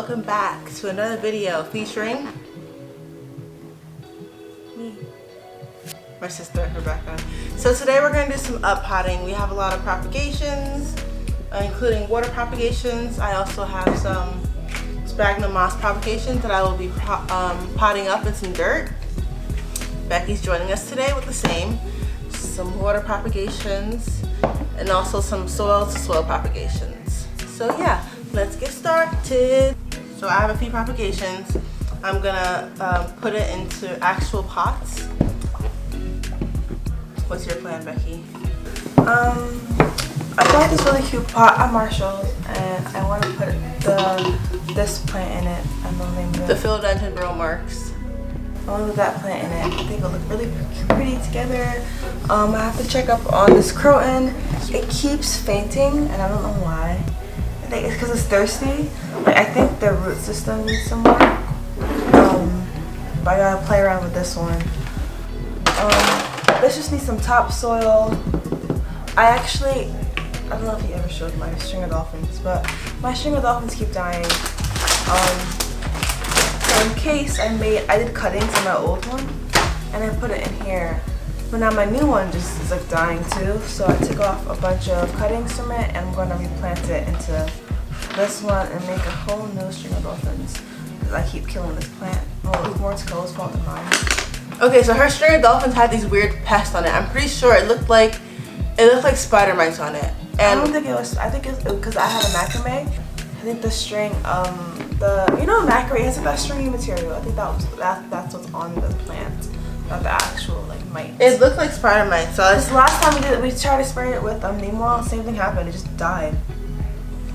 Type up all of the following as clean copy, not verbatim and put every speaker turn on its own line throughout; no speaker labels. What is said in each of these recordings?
welcome back to another video featuring me, my sister Rebecca. So today we're going to do some up-potting. We have a lot of propagations, including water propagations. I also have some sphagnum moss propagations that I will be potting up in some dirt. Becky's joining us today with the same, some water propagations, and also some soil to soil propagations. So yeah, let's get started. So I have a few propagations. I'm gonna put it into actual pots. What's your plan, Becky?
I got this really cute pot at Marshall's, and I want to put this plant in it. I don't know the name of it.
The philodendron MARX.
I want to put that plant in it. I think it'll look really pretty together. I have to check up on this croton. It keeps fainting, and I don't know why. I think it's because it's thirsty. Like, I think the root system needs some work. But I gotta play around with this one. This just needs some topsoil. I don't know if you ever showed my stringer dolphins, but my stringer dolphins keep dying. So in case I did cuttings on my old one, and I put it in here. But now my new one just is like dying too. So I took off a bunch of cuttings from it, and I'm gonna replant it into this one and make a whole new stringer dolphins. Because I keep killing this plant. Oh, it's more Cole's fault than mine.
Okay, so her stringer dolphins had these weird pests on it. I'm pretty sure it looked like spider mites on it. And
I don't think it was. I think it's because I have a macrame. I think the string, macrame has that stringy material. I think that's what's on the plant, not the actual like mites.
It looked like spider mites. So
this last time we tried to spray it with neem oil. Same thing happened. It just died.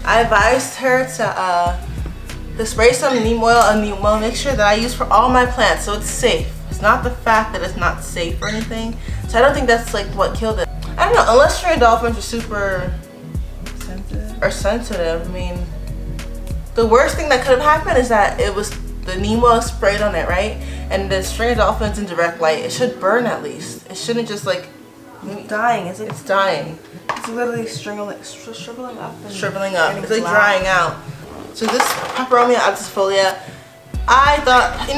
I advised her to spray some neem oil and neem oil mixture that I use for all my plants, so it's safe. It's not the fact that it's not safe or anything. So I don't think that's like what killed it. I don't know, unless stringer dolphins are super sensitive. I mean, the worst thing that could have happened is that it was the neem oil sprayed on it, right? And the stringer dolphins in direct light, it should burn at least. It shouldn't just like
dying. It's dying. It's literally shriveling up.
Shriveling up. It's like drying out. So this PEPEROMIA OBTUSIFOLIA, I thought,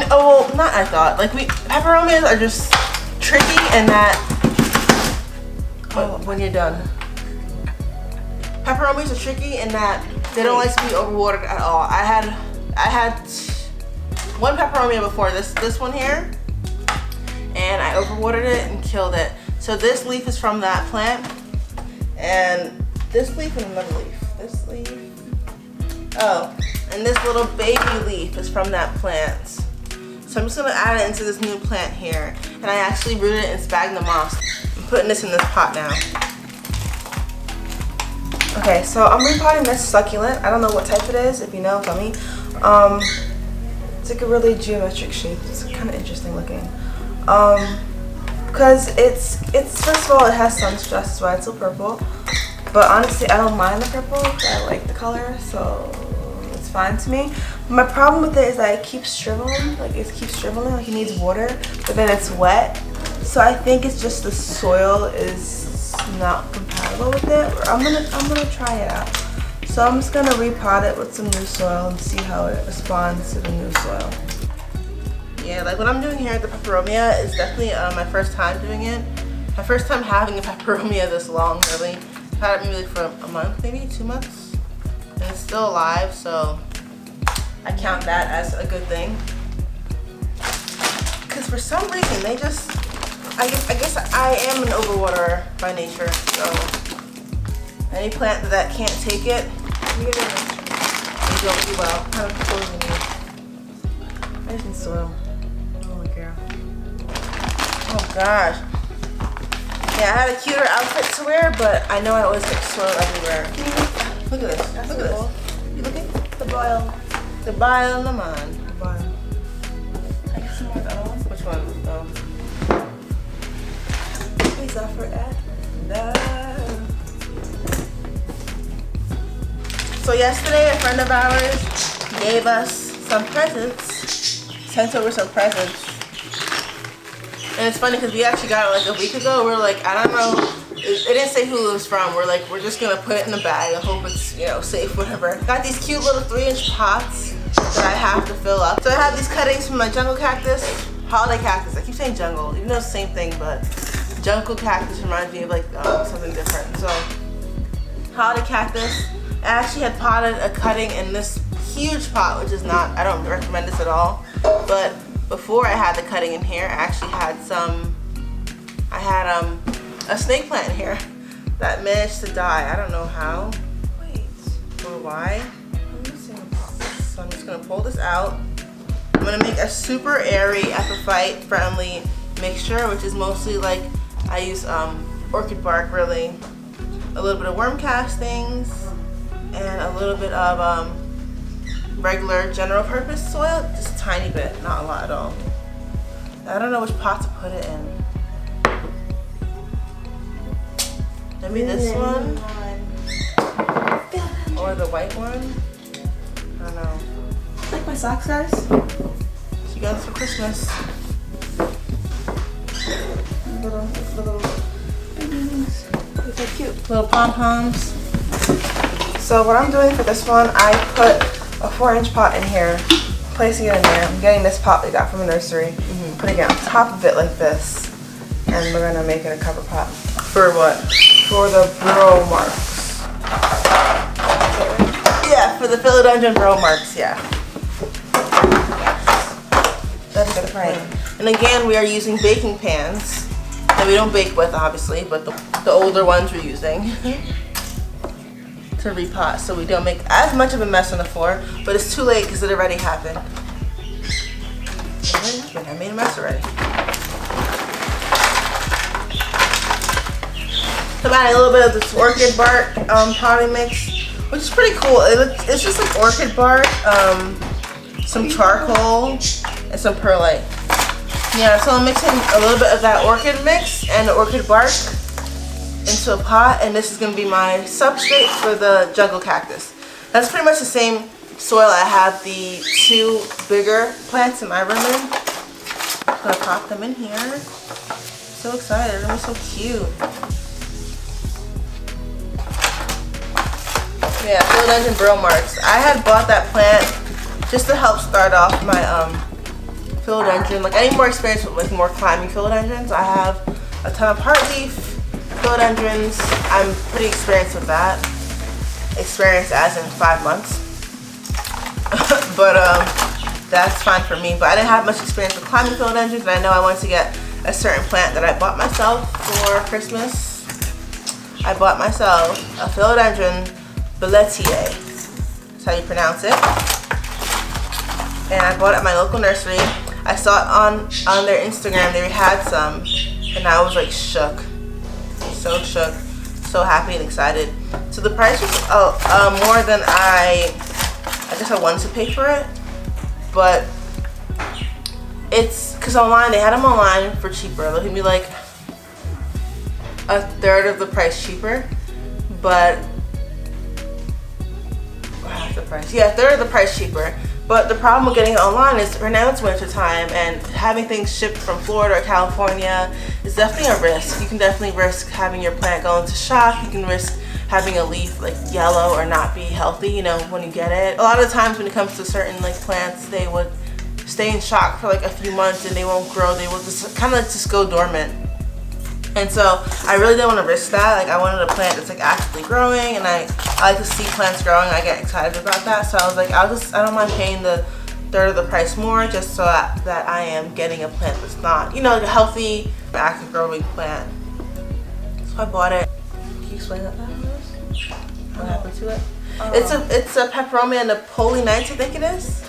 PEPEROMIAs are just tricky in that. When you're done. PEPEROMIAs are tricky in that they don't like to be overwatered at all. I had one PEPEROMIA before this one here, and I overwatered it and killed it. So this leaf is from that plant, and this leaf and another leaf. This leaf. Oh, and this little baby leaf is from that plant. So I'm just gonna add it into this new plant here, and I actually rooted it in sphagnum moss. I'm putting this in this pot now.
Okay, so I'm repotting this succulent. I don't know what type it is. If you know, tell me. It's like a really geometric shape. It's kind of interesting looking. Because it's first of all, it has sun stress, that's why it's so purple. But honestly, I don't mind the purple. I like the color, so it's fine to me. My problem with it is that it keeps shriveling. Like it needs water, but then it's wet. So I think it's just the soil is not compatible with it. I'm gonna try it out. So I'm just gonna repot it with some new soil and see how it responds to the new soil.
Yeah, like what I'm doing here at the PEPEROMIA is definitely my first time doing it. My first time having a PEPEROMIA this long, really. I've had it maybe like for a month, maybe 2 months. And it's still alive, so I count that as a good thing. Because for some reason, they just, I guess I am an overwaterer by nature, so any plant that can't take it, they don't do well. Kind of closing me. I just need soil. Oh my god. Oh gosh. Yeah, I had a cuter outfit to wear, but I know I always get soil everywhere. Look at this. Look at this. You looking?
The boil.
The bile naman.
The boil. I get some more of that one.
Which one? Oh.
Please offer it.
So yesterday, a friend of ours gave us some presents. Sent over some presents. And it's funny because we actually got it like a week ago. We're like, I don't know. It didn't say who it was from. We're just gonna put it in the bag and hope it's, you know, safe, whatever. Got these cute little 3-inch pots. that I have to fill up. So I have these cuttings from my jungle cactus, holiday cactus. I keep saying jungle, even though it's the same thing, but jungle cactus reminds me of like something different. So holiday cactus. I actually had potted a cutting in this huge pot, which is not, I don't recommend this at all. But before I had the cutting in here, I actually had some, a snake plant in here that managed to die. I don't know how. Wait, or why. So I'm just gonna pull this out. I'm gonna make a super airy, epiphyte friendly mixture, which is mostly like, I use orchid bark really, a little bit of worm castings, and a little bit of regular general purpose soil, just a tiny bit, not a lot at all. I don't know which pot to put it in. Maybe this one? Or the white one? I don't know.
Like my socks, guys?
She got this for Christmas.
Little babies. They're so cute.
Little pom-poms.
So what I'm doing for this one, I put a 4-inch pot in here, placing it in there. I'm getting this pot we got from a nursery, putting it on top of it like this, and we're gonna make it a cover pot.
For what?
For the burl marks.
Yeah, for the philodendron burl marks, yeah. That's
Good point.
And again, we are using baking pans that we don't bake with, obviously, but the older ones we're using to repot, so we don't make as much of a mess on the floor. But it's too late because it already happened. I made a mess already. So I'm adding a little bit of this orchid bark potting mix, which is pretty cool. It's just like orchid bark, some charcoal, and some perlite. Yeah, so I'm mixing a little bit of that orchid mix and the orchid bark into a pot, and this is going to be my substrate for the jungle cactus. That's pretty much the same soil I have the 2 bigger plants in my room in. I'm going to pop them in here. So excited, they're so cute. Yeah, philodendron burl marks. I had bought that plant just to help start off my philodendron. Like, I need more experience with like more climbing philodendrons. I have a ton of heartleaf philodendrons. I'm pretty experienced with that. Experienced as in 5 months. But that's fine for me. But I didn't have much experience with climbing philodendrons, and I know I wanted to get a certain plant that I bought myself for Christmas. I bought myself a philodendron Belletier. That's how you pronounce it. And I bought it at my local nursery. I saw it on their Instagram. They had some, and I was like shook. So shook, so happy and excited. So the price was more than I guess I wanted to pay for it, but it's because online, they had them online for cheaper. They can be like a third of the price cheaper, but half the price. Yeah, a third of the price cheaper. But the problem with getting it online is right now it's winter time, and having things shipped from Florida or California is definitely a risk. You can definitely risk having your plant go into shock. You can risk having a leaf like yellow or not be healthy, you know, when you get it. A lot of times when it comes to certain like plants, they would stay in shock for like a few months and they won't grow. They will just kind of just go dormant. And so I really didn't want to risk that. Like, I wanted a plant that's like actively growing, and I like to see plants growing. I get excited about that. So I was like, I don't mind paying the third of the price more just so that I am getting a plant that's not, you know, like a healthy, active growing plant. So I bought it. Can you explain that? What happened to it? It's a Peperomia Napoli Nights, I think it is.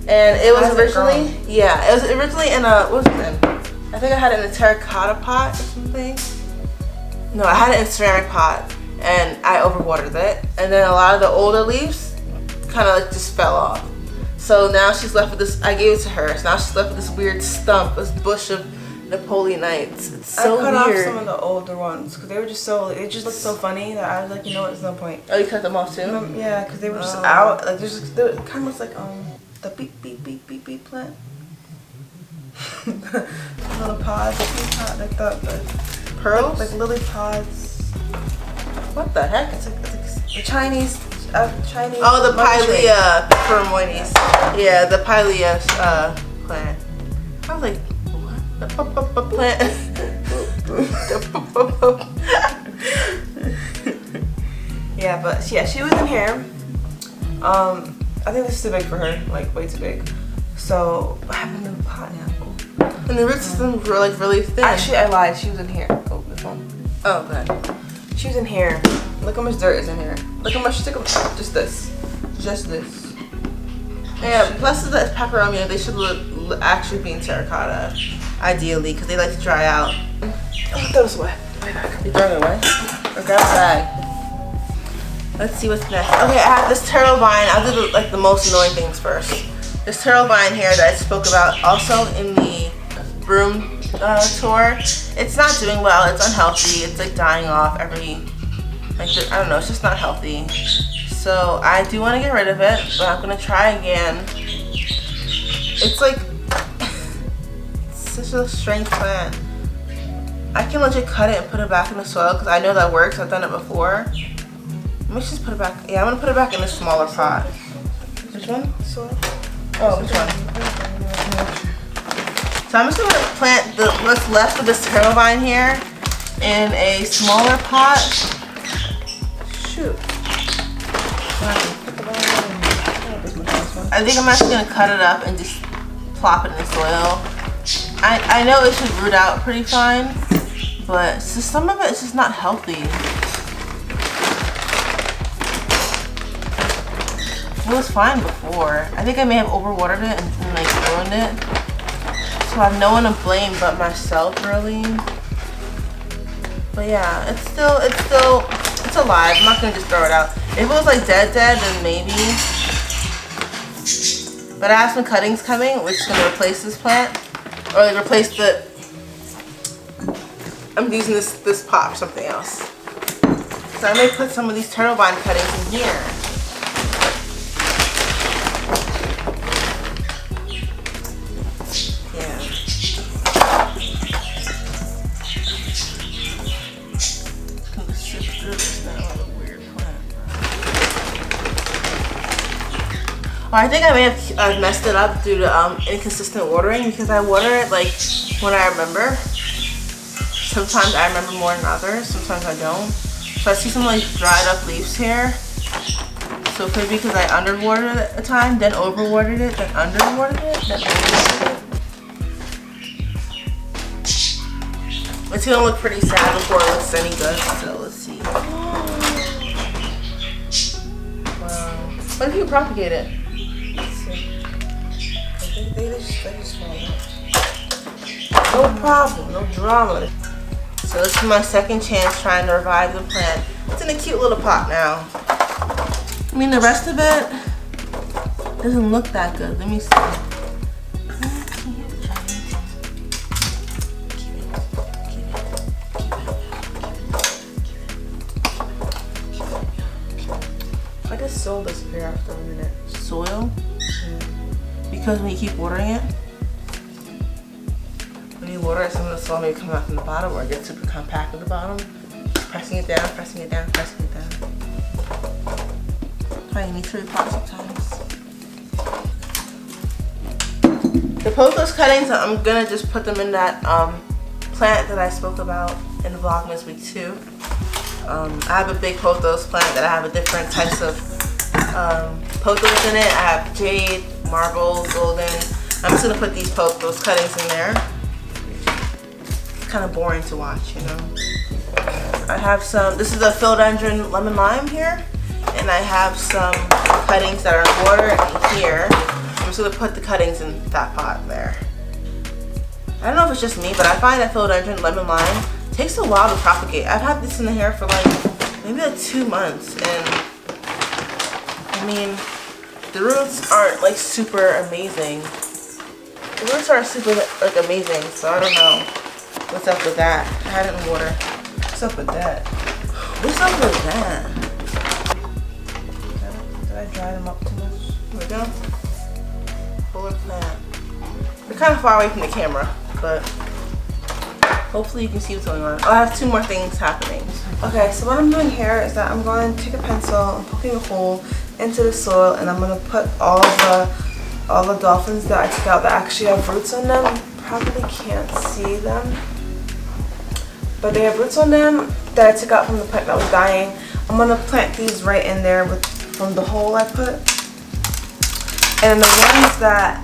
And it was originally, it was originally in a, what was it in? I think I had it in a terracotta pot or something. No, I had it in a ceramic pot, and I overwatered it. And then a lot of the older leaves kind of like just fell off. So now she's left with this, I gave it to her, so now she's left with this weird stump, this bush of Napoli Nights. It's so weird.
I cut off some of the older ones because they were just so, it just looked so funny that I was like, you know what, there's no point.
Oh, you cut them off too?
Yeah, because they were just out, like there's just, it kind of looks like the beep beep beep beep beep plant. Little pods, like the
pearls?
like lily pods.
What the heck?
It's like the Chinese Chinese.
Oh, the
mother tree.
Pilea peperomias. Yeah, the Pilea plant. I was like, what? The plant.
Yeah, but yeah, she was in here. I think this is too big for her, like way too big. So what happened to the pot now?
And the root systems were like really thin.
Actually, I lied. She was in here. Oh, this one.
Oh, good.
She was in here. Look how much dirt is in here. Look how much. Just this. Just this.
Yeah. Plus the peperomia, they should actually be in terracotta, ideally, because they like to dry out.
Oh, throw this away.
You throw it away? Or grab a bag. Let's see what's next. Okay, I have this turtle vine. I'll do the most annoying things first. This turtle vine here that I spoke about also in the broom tour. It's not doing well. It's unhealthy. It's like dying off every, I don't know. It's just not healthy. So I do want to get rid of it, but I'm gonna try again. It's like it's such a strange plant. I can legit cut it and put it back in the soil because I know that works. I've done it before. Let me just put it back. Yeah, I'm gonna put it back in a smaller pot. Which one? Soil. Oh, which one? So I'm just gonna plant what's left of this turtle vine here in a smaller pot. Shoot. I think I'm actually gonna cut it up and just plop it in the soil. I know it should root out pretty fine, but it's just, some of it is just not healthy. It was fine before. I think I may have overwatered it and like ruined it. So I have no one to blame but myself, really. But yeah, it's alive. I'm not gonna just throw it out. If it was like dead, then maybe. But I have some cuttings coming, which is gonna replace this plant, or like replace the. I'm using this pot for something else. So I may put some of these turtle vine cuttings in here. I think I may have messed it up due to inconsistent watering because I water it like when I remember. Sometimes I remember more than others, sometimes I don't. So I see some like dried up leaves here. So it could be because I underwatered it at a time, then overwatered it, then underwatered it, then overwatered it. It's gonna look pretty sad before it looks any good, so let's see. Wow. What if you propagate it? They just fall out. No problem, no drama. So this is my second chance trying to revive the plant. It's in a cute little pot now. I mean, the rest of it doesn't look that good. Let me see.
I guess soil disappear after a minute.
Soil? Because when you keep watering it, when you water it, some of the soil may come out from the bottom or it gets super compact at the bottom. Pressing it down, pressing it down, pressing it down. That's why you need to repot sometimes. The pothos cuttings, I'm gonna just put them in that plant that I spoke about in the Vlogmas week 2. I have a big pothos plant that I have a different types of pothos in it. I have jade, marble, golden. I'm just gonna put these pothos cuttings in there. It's kind of boring to watch, you know. I have some, this is a philodendron lemon lime here, and I have some cuttings that are in water in here. I'm just gonna put the cuttings in that pot there. I don't know if it's just me, but I find that philodendron lemon lime takes a while to propagate. I've had this in the hair for like maybe like 2 months, and I mean, the roots aren't like super amazing. The roots are super like amazing, so I don't know what's up with that. I had it in water. What's up with that? What's up with that? Did I dry them up too much? Here we go. Fuller plant. They're kind of far away from the camera, but Hopefully you can see what's going on. Oh, I have 2 more things happening.
Okay, so what I'm doing here is that I'm going to take a pencil and poking a hole into the soil, and I'm going to put all the dolphins that I took out that actually have roots on them. You probably can't see them, but they have roots on them that I took out from the plant that was dying. I'm going to plant these right in there from the hole I put. And the ones that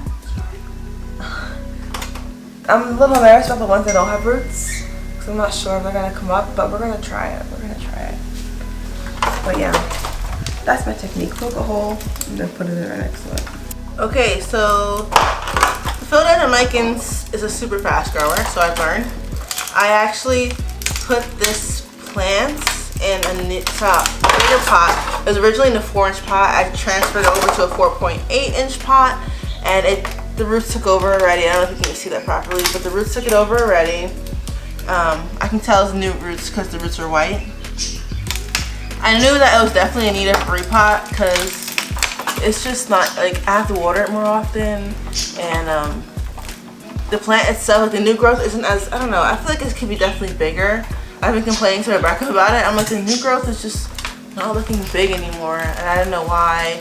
I'm a little embarrassed about, the ones that don't have roots, because I'm not sure if they're gonna come up, but we're gonna try it. But yeah, that's my technique. Poke a hole and then put it in right next to it.
Okay, so the philodendron micans is a super fast grower, so I've learned. I actually put this plant in a bigger pot. It was originally in a 4-inch pot. I transferred it over to a 4.8-inch pot, and the roots took over already. I don't know if you can see that properly, but the roots took it over already. I can tell it's new roots because the roots are white. I knew that it was definitely in need of a repot because it's just not, like, I have to water it more often, and the plant itself, like the new growth isn't as, I don't know, I feel like it could be definitely bigger. I've been complaining to Rebecca about it. I'm like, the new growth is just not looking big anymore, and I don't know why.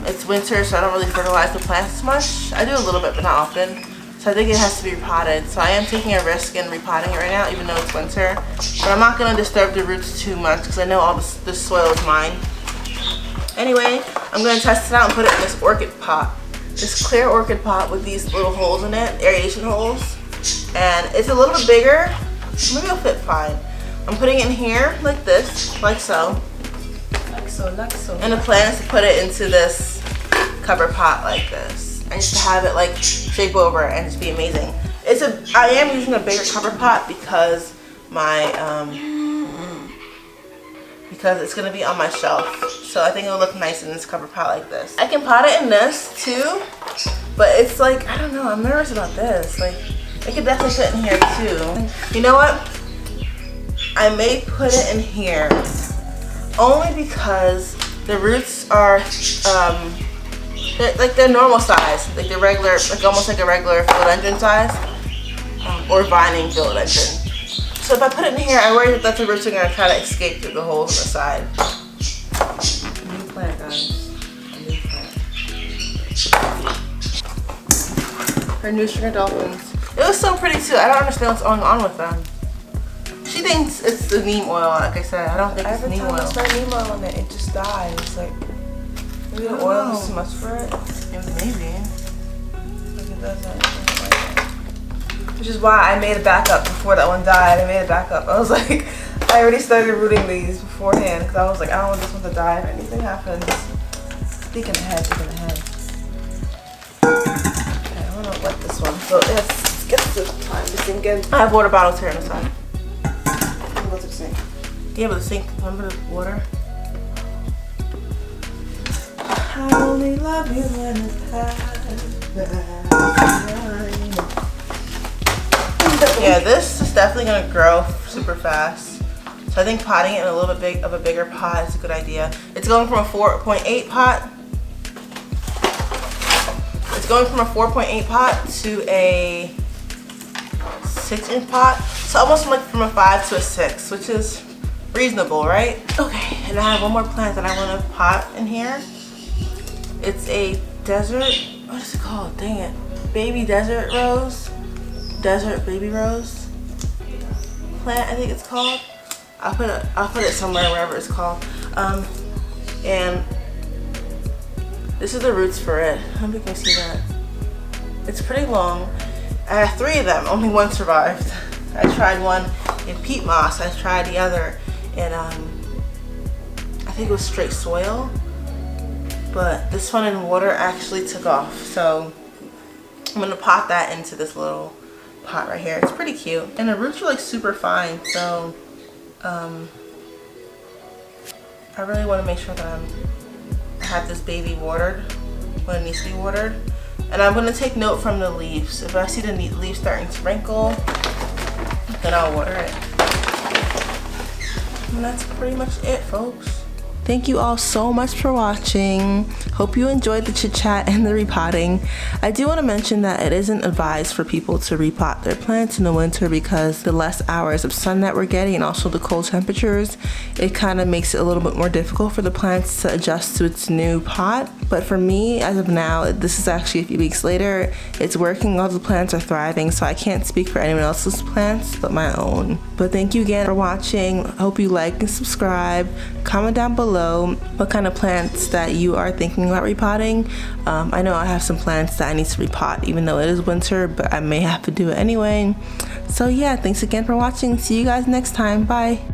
It's winter, so I don't really fertilize the plants as much. I do a little bit, but not often. So I think it has to be repotted. So I am taking a risk in repotting it right now, even though it's winter. But I'm not going to disturb the roots too much because I know all this soil is mine. Anyway, I'm going to test it out and put it in this orchid pot. This clear orchid pot with these little holes in it, aeration holes. And it's a little bit bigger. Maybe it'll fit fine. I'm putting it in here like this, like so. Like so. And the plan is to put it into this cover pot like this. And just to have it like shape over and just be amazing. I am using a bigger cover pot because because it's gonna be on my shelf. So I think it'll look nice in this cover pot like this. I can pot it in this too, but it's like, I don't know, I'm nervous about this. Like, it could definitely fit in here too. You know what? I may put it in here only because the roots are they're normal size, like the regular, like almost like a regular philodendron size, or vining philodendron. So if I put it in here, I worry that the roots are gonna try to escape through the holes on the side. A new plant, guys. A new plant. Her new string of dolphins. It was so pretty too. I don't understand what's going on with them. She thinks it's the neem oil, like I said. I don't think it's neem oil.
Every time I spray neem oil on it, it just dies. Like, maybe the oil is too much for it.
Yeah, maybe.
Like it doesn't. Which is why I made a backup before that one died. I made a backup. I was like, I already started rooting these beforehand because I was like, I don't want this one to die if anything happens. Thinking ahead. Okay, I'm gonna wet this one. So let's get the time to sink in.
I have water bottles here on the side.
Go to the sink.
Yeah, but the sink, remember the water?
I only love you when it's past.
Yeah, this is definitely gonna grow super fast. So I think potting it in a little bit of a bigger pot is a good idea. It's going from a 4.8 pot. It's going from a 4.8 pot to a 6-inch pot. So almost like from a 5 to a 6, which is reasonable, right? Okay, and I have one more plant that I want to pot in here. It's a desert, what is it called? Dang it. Baby desert rose. Desert baby rose plant, I think it's called. I'll put it somewhere, wherever it's called. And this is the roots for it. I hope you can see that. It's pretty long. I have 3 of them. Only one survived. I tried one in peat moss. I tried the other in I think it was straight soil. But this one in water actually took off. So I'm gonna pot that into this little pot right here. It's pretty cute, and the roots are like super fine, so I really want to make sure that I have this baby watered when it needs to be watered. And I'm going to take note from the leaves. If I see the leaves starting to wrinkle, then I'll water it. And that's pretty much it, folks. Thank you all so much for watching. Hope you enjoyed the chit chat and the repotting. I do want to mention that it isn't advised for people to repot their plants in the winter because the less hours of sun that we're getting and also the cold temperatures, it kind of makes it a little bit more difficult for the plants to adjust to its new pot. But for me, as of now, this is actually a few weeks later, it's working, all the plants are thriving, so I can't speak for anyone else's plants but my own. But thank you again for watching. I hope you like and subscribe. Comment down below what kind of plants that you are thinking about repotting. I know I have some plants that I need to repot even though it is winter, but I may have to do it anyway. So yeah, thanks again for watching. See you guys next time. Bye.